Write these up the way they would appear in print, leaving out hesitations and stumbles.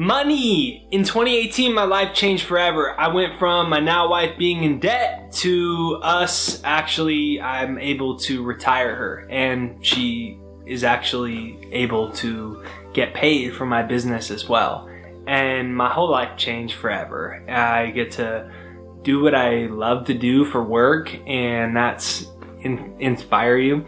Money! In 2018, my life changed forever. I went from my now wife being in debt to I'm able to retire her, and she is actually able to get paid for my business as well. And my whole life changed forever. I get to do what I love to do for work, and that's inspire you.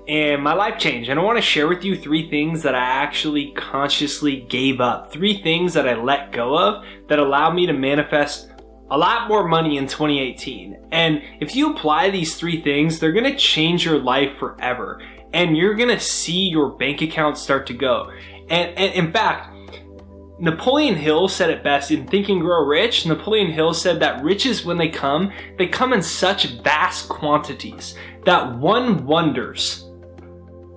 And my life changed. And I want to share with you 3 things that I actually consciously gave up. 3 things that I let go of that allowed me to manifest a lot more money in 2018. And if you apply these 3 things, they're going to change your life forever. And you're going to see your bank account start to go. And in fact, Napoleon Hill said it best in Think and Grow Rich. Napoleon Hill said that riches, when they come in such vast quantities that one wonders,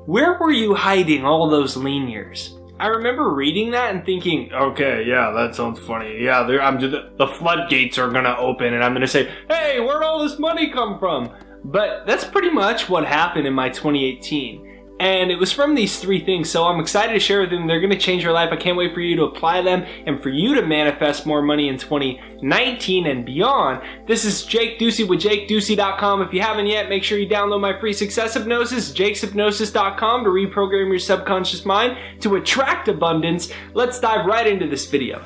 where were you hiding all those lean years? I remember reading that and thinking, okay, yeah, that sounds funny. Yeah, the floodgates are going to open and I'm going to say, hey, where'd all this money come from? But that's pretty much what happened in my 2018. And it was from these 3 things, so I'm excited to share with them. They're going to change your life. I can't wait for you to apply them and for you to manifest more money in 2019 and beyond. This is Jake Ducey with JakeDucey.com. If you haven't yet, make sure you download my free success hypnosis, JakesHypnosis.com, to reprogram your subconscious mind to attract abundance. Let's dive right into this video.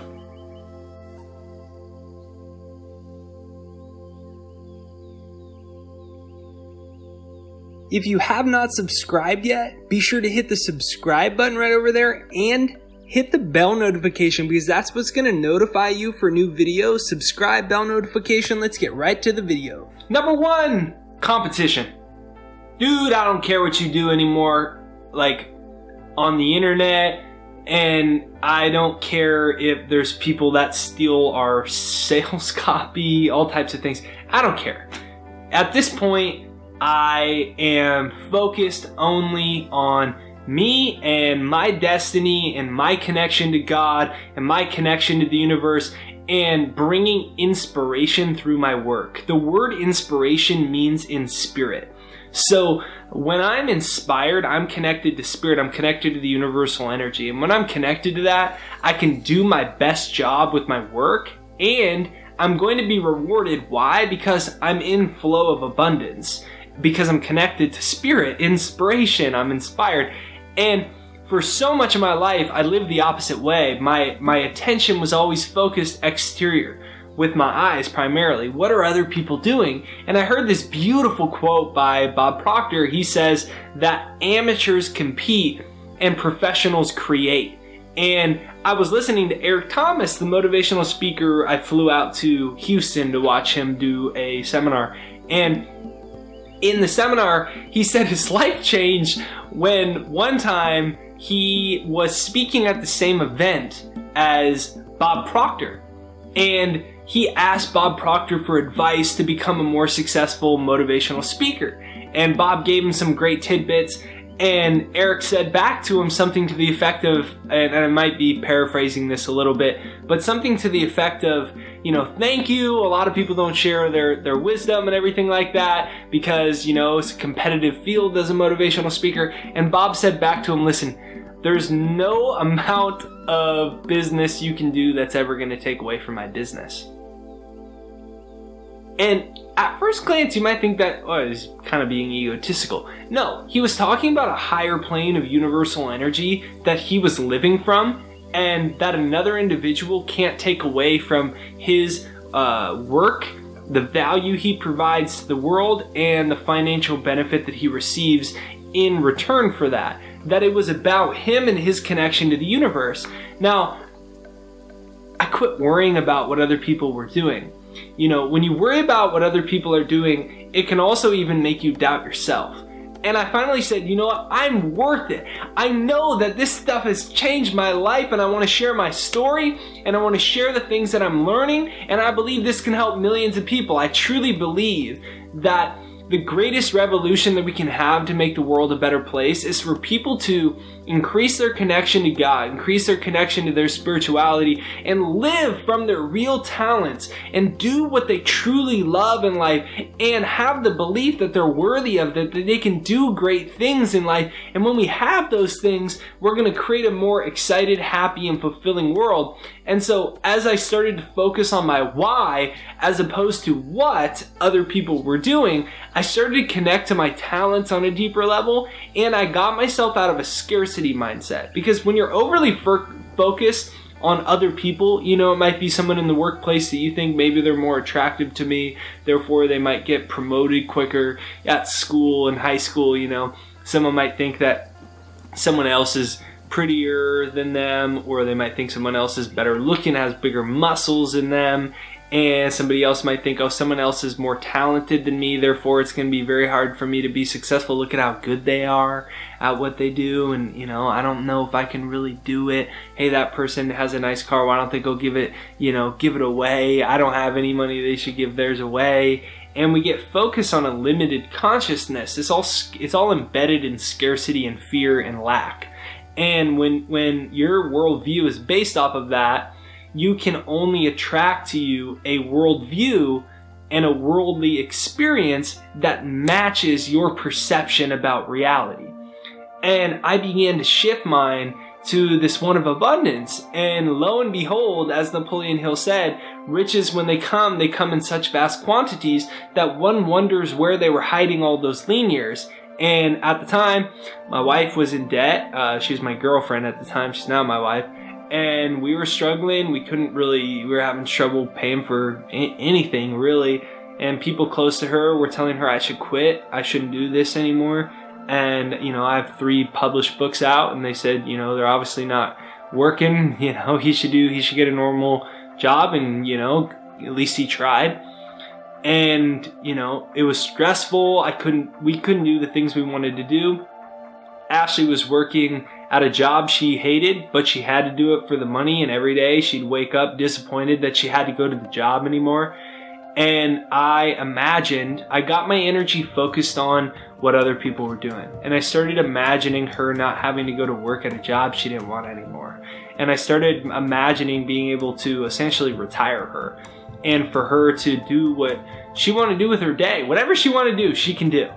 If you have not subscribed yet, be sure to hit the subscribe button right over there and hit the bell notification, because that's what's going to notify you for new videos. Subscribe, bell notification. Let's get right to the video. Number 1, competition. Dude, I don't care what you do anymore, like on the internet, and I don't care if there's people that steal our sales copy, all types of things. I don't care. At this point, I am focused only on me and my destiny and my connection to God and my connection to the universe, and bringing inspiration through my work. The word inspiration means in spirit. So when I'm inspired, I'm connected to spirit. I'm connected to the universal energy. And when I'm connected to that, I can do my best job with my work, and I'm going to be rewarded. Why? Because I'm in flow of abundance. Because I'm connected to spirit, inspiration, I'm inspired. And for so much of my life, I lived the opposite way. My attention was always focused exterior, with my eyes primarily. What are other people doing? And I heard this beautiful quote by Bob Proctor. He says that amateurs compete and professionals create. And I was listening to Eric Thomas, the motivational speaker. I flew out to Houston to watch him do a seminar. And in the seminar, he said his life changed when one time he was speaking at the same event as Bob Proctor. And he asked Bob Proctor for advice to become a more successful motivational speaker. And Bob gave him some great tidbits. And Eric said back to him something to the effect of, and I might be paraphrasing this a little bit, but something to the effect of, thank you. A lot of people don't share their wisdom and everything like that because, it's a competitive field as a motivational speaker. And Bob said back to him, listen, there's no amount of business you can do that's ever going to take away from my business. And at first glance, you might think that, he's kind of being egotistical. No, he was talking about a higher plane of universal energy that he was living from, and that another individual can't take away from his work, the value he provides to the world, and the financial benefit that he receives in return for that. That it was about him and his connection to the universe. Now, I quit worrying about what other people were doing. When you worry about what other people are doing, it can also even make you doubt yourself. And I finally said, you know what? I'm worth it. I know that this stuff has changed my life, and I want to share my story, and I want to share the things that I'm learning, and I believe this can help millions of people. I truly believe that the greatest revolution that we can have to make the world a better place is for people to increase their connection to God, increase their connection to their spirituality, and live from their real talents and do what they truly love in life and have the belief that they're worthy of that they can do great things in life. And when we have those things, we're going to create a more excited, happy, and fulfilling world. And so as I started to focus on my why as opposed to what other people were doing, I started to connect to my talents on a deeper level, and I got myself out of a scarcity mindset. Because when you're overly focused on other people, you know, it might be someone in the workplace that you think maybe they're more attractive to me, therefore they might get promoted quicker. At school and high school, you know, someone might think that someone else is prettier than them, or they might think someone else is better looking, has bigger muscles than them, and somebody else might think, oh, someone else is more talented than me, therefore it's going to be very hard for me to be successful. Look at how good they are at what they do, and you know, I don't know if I can really do it. Hey, that person has a nice car, why don't they go give it away? I don't have any money, they should give theirs away. And we get focused on a limited consciousness. It's all embedded in scarcity and fear and lack. And when your worldview is based off of that, you can only attract to you a worldview and a worldly experience that matches your perception about reality. And I began to shift mine to this one of abundance. And lo and behold, as Napoleon Hill said, riches, when they come in such vast quantities that one wonders where they were hiding all those lean years. And at the time, my wife was in debt. She was my girlfriend at the time. She's now my wife. And we were struggling. We were having trouble paying for anything, really. And people close to her were telling her I should quit. I shouldn't do this anymore. And, you know, I have 3 published books out. And they said, you know, they're obviously not working. You know, he should get a normal job. And, you know, at least he tried. And, you know, it was stressful. We couldn't do the things we wanted to do. Ashley was working at a job she hated, but she had to do it for the money. And every day she'd wake up disappointed that she had to go to the job anymore. And I got my energy focused on what other people were doing. And I started imagining her not having to go to work at a job she didn't want anymore. And I started imagining being able to essentially retire her. And for her to do what she wanted to do with her day. Whatever she wanted to do, she can do.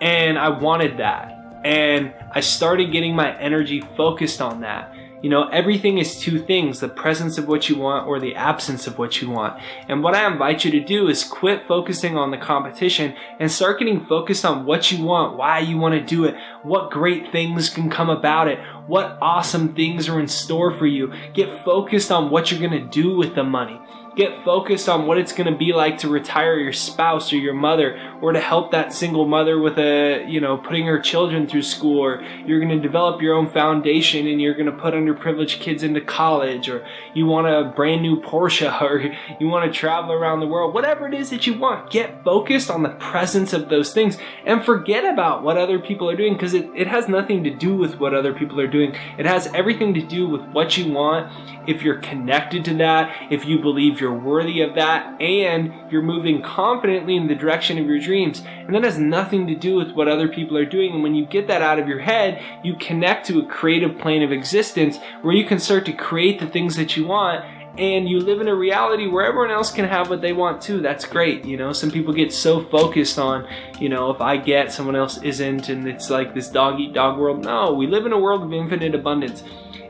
And I wanted that. And I started getting my energy focused on that. You know, everything is 2 things, the presence of what you want or the absence of what you want. And what I invite you to do is quit focusing on the competition and start getting focused on what you want, why you want to do it, what great things can come about it, what awesome things are in store for you. Get focused on what you're going to do with the money. Get focused on what it's going to be like to retire your spouse or your mother, or to help that single mother with putting her children through school, or you're going to develop your own foundation and you're going to put underprivileged kids into college, or you want a brand new Porsche, or you want to travel around the world. Whatever it is that you want, get focused on the presence of those things and forget about what other people are doing, because it has nothing to do with what other people are doing. It has everything to do with what you want. If you're connected to that, if you believe you're worthy of that, and you're moving confidently in the direction of your dreams. And that has nothing to do with what other people are doing. And when you get that out of your head, you connect to a creative plane of existence where you can start to create the things that you want, and you live in a reality where everyone else can have what they want too. That's great. You know, some people get so focused on, you know, if I get, someone else isn't, and it's like this dog eat dog world. No, we live in a world of infinite abundance.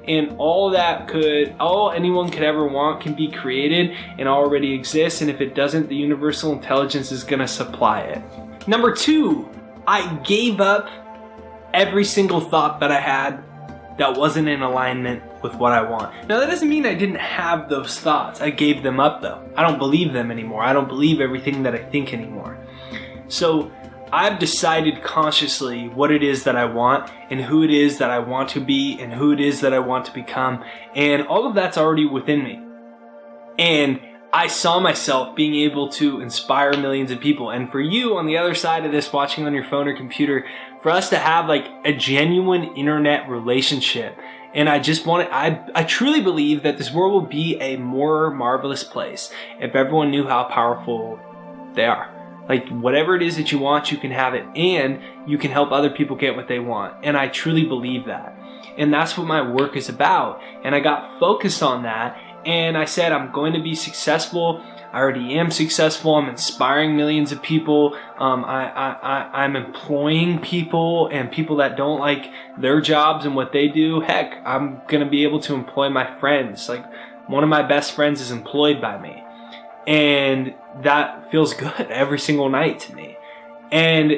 And all anyone could ever want can be created and already exists. And if it doesn't, the universal intelligence is going to supply it. Number 2, I gave up every single thought that I had that wasn't in alignment with what I want. Now, that doesn't mean I didn't have those thoughts. I gave them up though. I don't believe them anymore. I don't believe everything that I think anymore. So I've decided consciously what it is that I want and who it is that I want to be and who it is that I want to become. And all of that's already within me. And I saw myself being able to inspire millions of people. And for you on the other side of this, watching on your phone or computer, for us to have like a genuine internet relationship. And I truly believe that this world will be a more marvelous place if everyone knew how powerful they are. Like, whatever it is that you want, you can have it, and you can help other people get what they want. And I truly believe that. And that's what my work is about. And I got focused on that. And I said, I'm going to be successful. I already am successful. I'm inspiring millions of people. I'm employing people, and people that don't like their jobs and what they do. Heck, I'm going to be able to employ my friends. Like, one of my best friends is employed by me. And that feels good every single night to me. And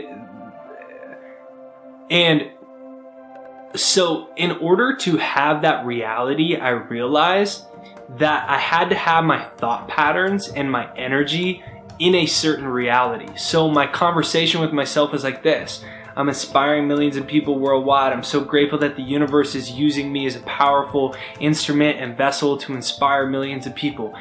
so in order to have that reality, I realized that I had to have my thought patterns and my energy in a certain reality. So my conversation with myself is like this: I'm inspiring millions of people worldwide. I'm so grateful that the universe is using me as a powerful instrument and vessel to inspire millions of people.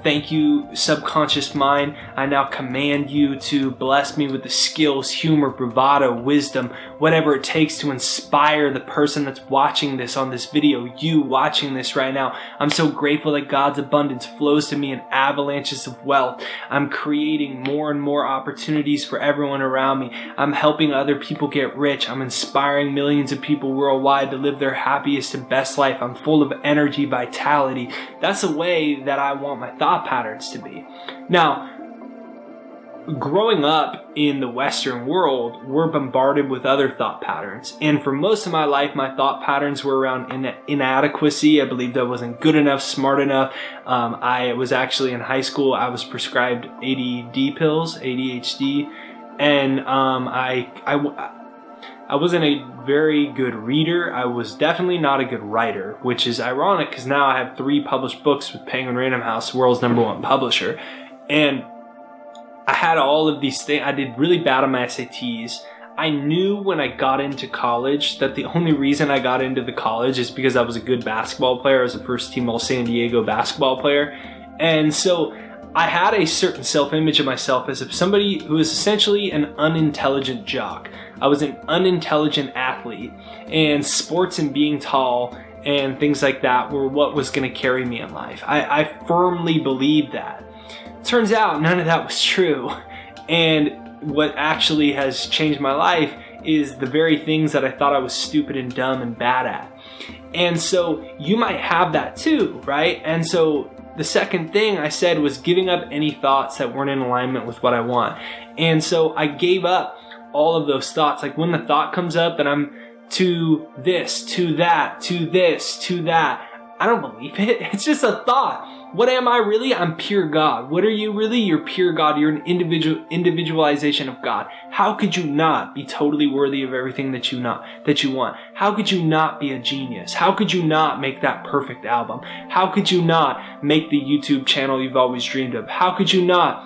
Thank you, subconscious mind. I now command you to bless me with the skills, humor, bravado, wisdom, whatever it takes to inspire the person that's watching this on this video, you watching this right now. I'm so grateful that God's abundance flows to me in avalanches of wealth. I'm creating more and more opportunities for everyone around me. I'm helping other people get rich. I'm inspiring millions of people worldwide to live their happiest and best life. I'm full of energy, vitality. That's the way that I want my thoughts patterns to be. Now, growing up in the Western world, we're bombarded with other thought patterns. And for most of my life, my thought patterns were around inadequacy. I believed I wasn't good enough, smart enough. I was actually in high school, I was prescribed ADD pills, ADHD. And I wasn't a very good reader. I was definitely not a good writer, which is ironic because now I have 3 published books with Penguin Random House, the world's #1 publisher. And I had all of these things. I did really bad on my SATs. I knew when I got into college that the only reason I got into the college is because I was a good basketball player. I was a first team All San Diego basketball player. And so I had a certain self-image of myself as if somebody who is essentially an unintelligent jock. I was an unintelligent athlete, and sports and being tall and things like that were what was going to carry me in life. I firmly believed that. Turns out none of that was true. And what actually has changed my life is the very things that I thought I was stupid and dumb and bad at. And so you might have that too, right? And so the second thing I said was giving up any thoughts that weren't in alignment with what I want. And so I gave up all of those thoughts. Like when the thought comes up that I'm to this, to that, to this, to that, I don't believe it. It's just a thought. What am I really? I'm pure God. What are you really? You're pure God. You're an individualization of God. How could you not be totally worthy of everything that you want? How could you not be a genius? How could you not make that perfect album? How could you not make the YouTube channel you've always dreamed of? How could you not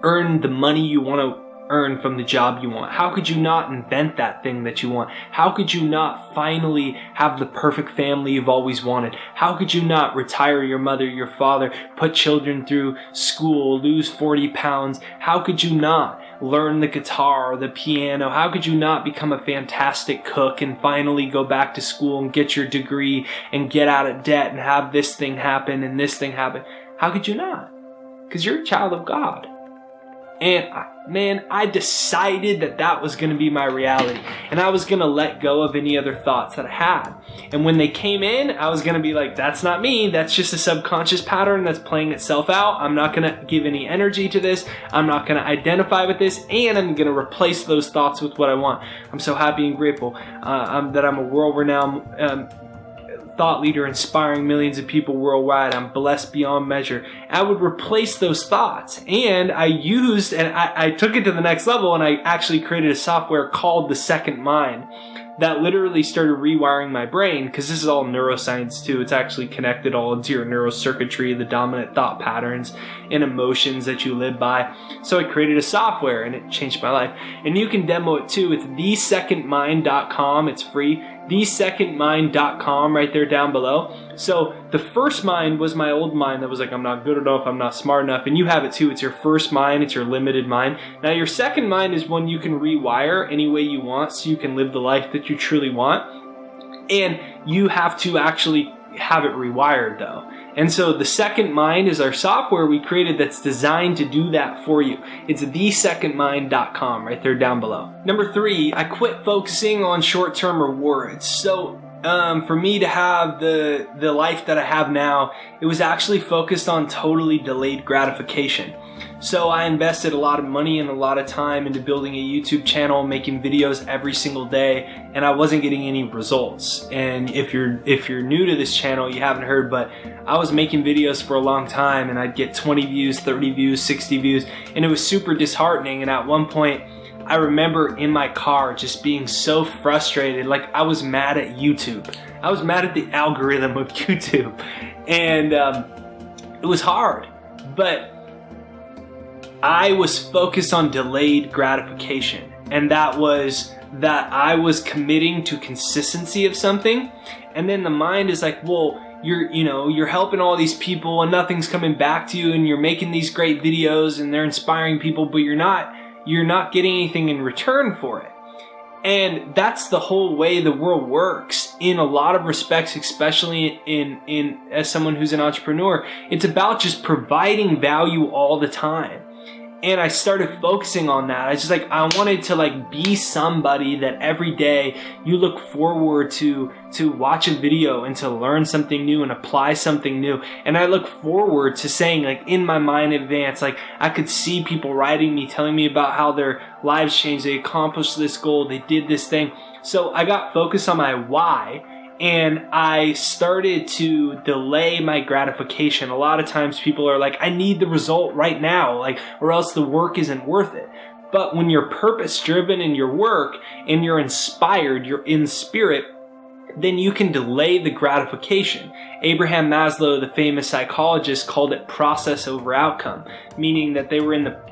earn the money you want to earn from the job you want? How could you not invent that thing that you want? How could you not finally have the perfect family you've always wanted? How could you not retire your mother, your father, put children through school, lose 40 pounds? How could you not learn the guitar or the piano? How could you not become a fantastic cook and finally go back to school and get your degree and get out of debt and have this thing happen and this thing happen? How could you not? Because you're a child of God. And man, I decided that that was going to be my reality. And I was going to let go of any other thoughts that I had. And when they came in, I was going to be like, that's not me. That's just a subconscious pattern that's playing itself out. I'm not going to give any energy to this. I'm not going to identify with this. And I'm going to replace those thoughts with what I want. I'm so happy and grateful that I'm a world-renowned thought leader inspiring millions of people worldwide. I'm blessed beyond measure. I would replace those thoughts. And I took it to the next level, and I actually created a software called The Second Mind that literally started rewiring my brain, because this is all neuroscience too. It's actually connected all into your neurocircuitry, the dominant thought patterns and emotions that you live by. So I created a software, and it changed my life. And you can demo it too. It's thesecondmind.com. It's free. thesecondmind.com, right there down below. So the first mind was my old mind that was like, I'm not good enough, I'm not smart enough. And you have it too. It's your first mind, it's your limited mind. Now your second mind is one you can rewire any way you want, so you can live the life that you truly want. And you have to actually have it rewired though. And so the Second Mind is our software we created that's designed to do that for you. It's thesecondmind.com right there down below. Number 3, I quit focusing on short-term rewards. So for me to have the life that I have now, it was actually focused on totally delayed gratification. So I invested a lot of money and a lot of time into building a YouTube channel, making videos every single day, and I wasn't getting any results. And if you're new to this channel, you haven't heard, but I was making videos for a long time and I'd get 20 views, 30 views, 60 views, and it was super disheartening. And at one point, I remember in my car just being so frustrated, like I was mad at YouTube. I was mad at the algorithm of YouTube, and it was hard, but I was focused on delayed gratification, and that was that I was committing to consistency of something, and then the mind is like, well, you're helping all these people and nothing's coming back to you, and you're making these great videos and they're inspiring people, but you're not getting anything in return for it. And that's the whole way the world works in a lot of respects, especially in as someone who's an entrepreneur. It's about just providing value all the time. And I started focusing on that. I wanted to be somebody that every day you look forward to watch a video and to learn something new and apply something new. And I look forward to saying, in my mind in advance, I could see people writing me, telling me about how their lives changed, they accomplished this goal, they did this thing. So I got focused on my why, and I started to delay my gratification. A lot of times people are like, I need the result right now, or else the work isn't worth it. But when you're purpose driven in your work and you're inspired, you're in spirit, then you can delay the gratification. Abraham Maslow, the famous psychologist, called it process over outcome, meaning that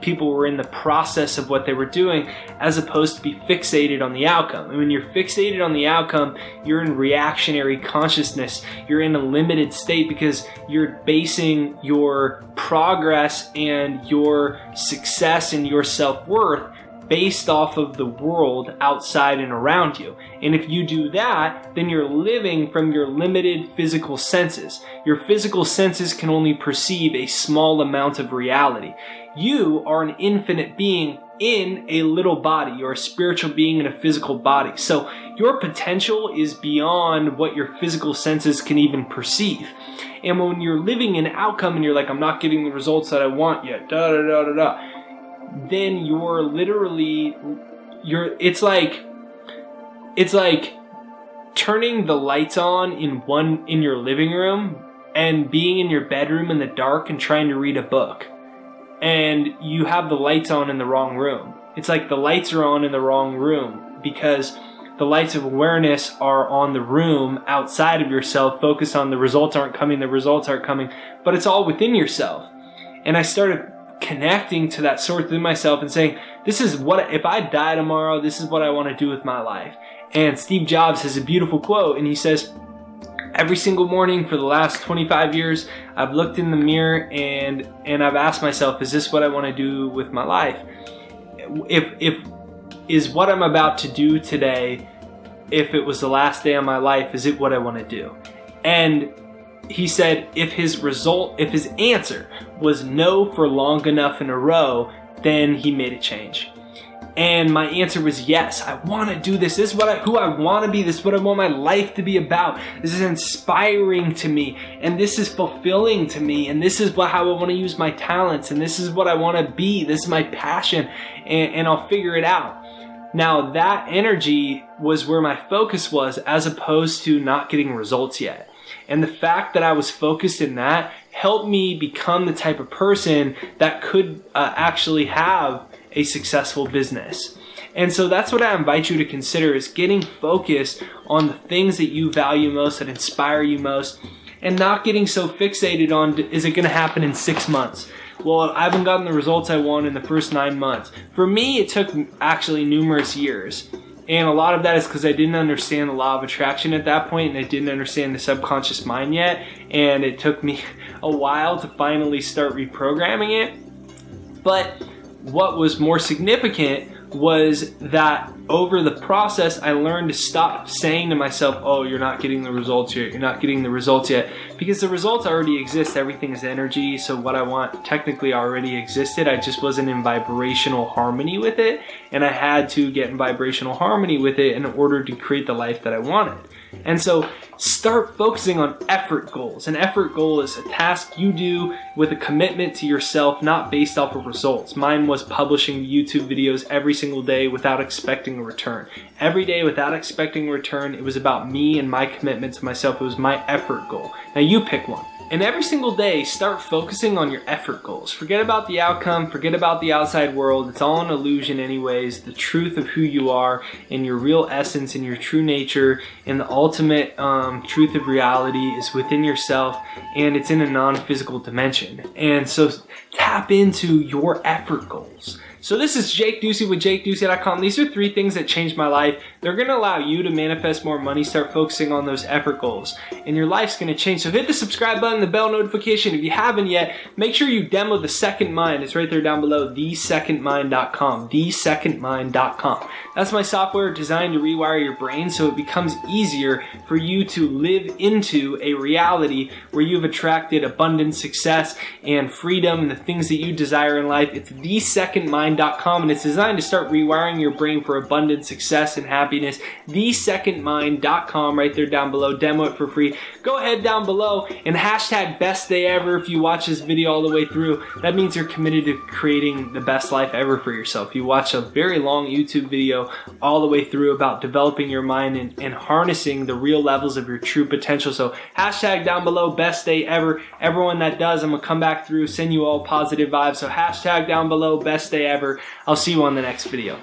people were in the process of what they were doing as opposed to be fixated on the outcome. And when you're fixated on the outcome, you're in reactionary consciousness. You're in a limited state because you're basing your progress and your success and your self-worth based off of the world outside and around you. And if you do that, then you're living from your limited physical senses. Your physical senses can only perceive a small amount of reality. You are an infinite being in a little body. You're a spiritual being in a physical body. So your potential is beyond what your physical senses can even perceive. And when you're living in outcome and you're like, I'm not getting the results that I want yet, then you're literally, it's like turning the lights on in your living room and being in your bedroom in the dark and trying to read a book. And you have the lights on in the wrong room. It's like the lights are on in the wrong room because the lights of awareness are on the room outside of yourself, focused on the results aren't coming, but it's all within yourself. And I started connecting to that source within myself and saying, if I die tomorrow, this is what I want to do with my life. And Steve Jobs has a beautiful quote, and he says, every single morning for the last 25 years, I've looked in the mirror and I've asked myself, is this what I want to do with my life? Is what I'm about to do today, if it was the last day of my life, is it what I want to do? And he said if his answer was no for long enough in a row, then he made a change. And my answer was yes, I want to do this. This is who I want to be. This is what I want my life to be about. This is inspiring to me, and this is fulfilling to me, and this is how I want to use my talents, and this is what I want to be. This is my passion, and I'll figure it out. Now that energy was where my focus was, as opposed to not getting results yet. And the fact that I was focused in that helped me become the type of person that could actually have a successful business. And so that's what I invite you to consider, is getting focused on the things that you value most, that inspire you most, and not getting so fixated on, is it going to happen in 6 months? Well, I haven't gotten the results I want in the first 9 months. For me, it took actually numerous years. And a lot of that is because I didn't understand the law of attraction at that point, and I didn't understand the subconscious mind yet. And it took me a while to finally start reprogramming it. But what was more significant was that over the process, I learned to stop saying to myself, oh, you're not getting the results yet, you're not getting the results yet, because the results already exist. Everything is energy, so what I want technically already existed. I just wasn't in vibrational harmony with it, and I had to get in vibrational harmony with it in order to create the life that I wanted. And so start focusing on effort goals. An effort goal is a task you do with a commitment to yourself, not based off of results. Mine was publishing YouTube videos every single day without expecting a return. Every day without expecting a return. It was about me and my commitment to myself. It was my effort goal. Now you pick one. And every single day, start focusing on your effort goals. Forget about the outcome, forget about the outside world. It's all an illusion anyways. The truth of who you are and your real essence and your true nature and the ultimate truth of reality is within yourself, and it's in a non-physical dimension. And so tap into your effort goals. So this is Jake Ducey with JakeDucey.com. These are 3 things that changed my life. They're going to allow you to manifest more money. Start focusing on those effort goals, and your life's going to change. So hit the subscribe button, the bell notification. If you haven't yet, make sure you demo The Second Mind. It's right there down below, thesecondmind.com, thesecondmind.com. That's my software designed to rewire your brain so it becomes easier for you to live into a reality where you've attracted abundance, success, and freedom, and the things that you desire in life. It's thesecondmind.com, and it's designed to start rewiring your brain for abundance, success, and happiness. Thesecondmind.com, right there down below. Demo it for free. Go ahead down below and hashtag best day ever if you watch this video all the way through. That means you're committed to creating the best life ever for yourself. You watch a very long YouTube video all the way through about developing your mind and harnessing the real levels of your true potential. So hashtag down below, best day ever. Everyone that does, I'm going to come back through, send you all positive vibes. So hashtag down below, best day ever. I'll see you on the next video.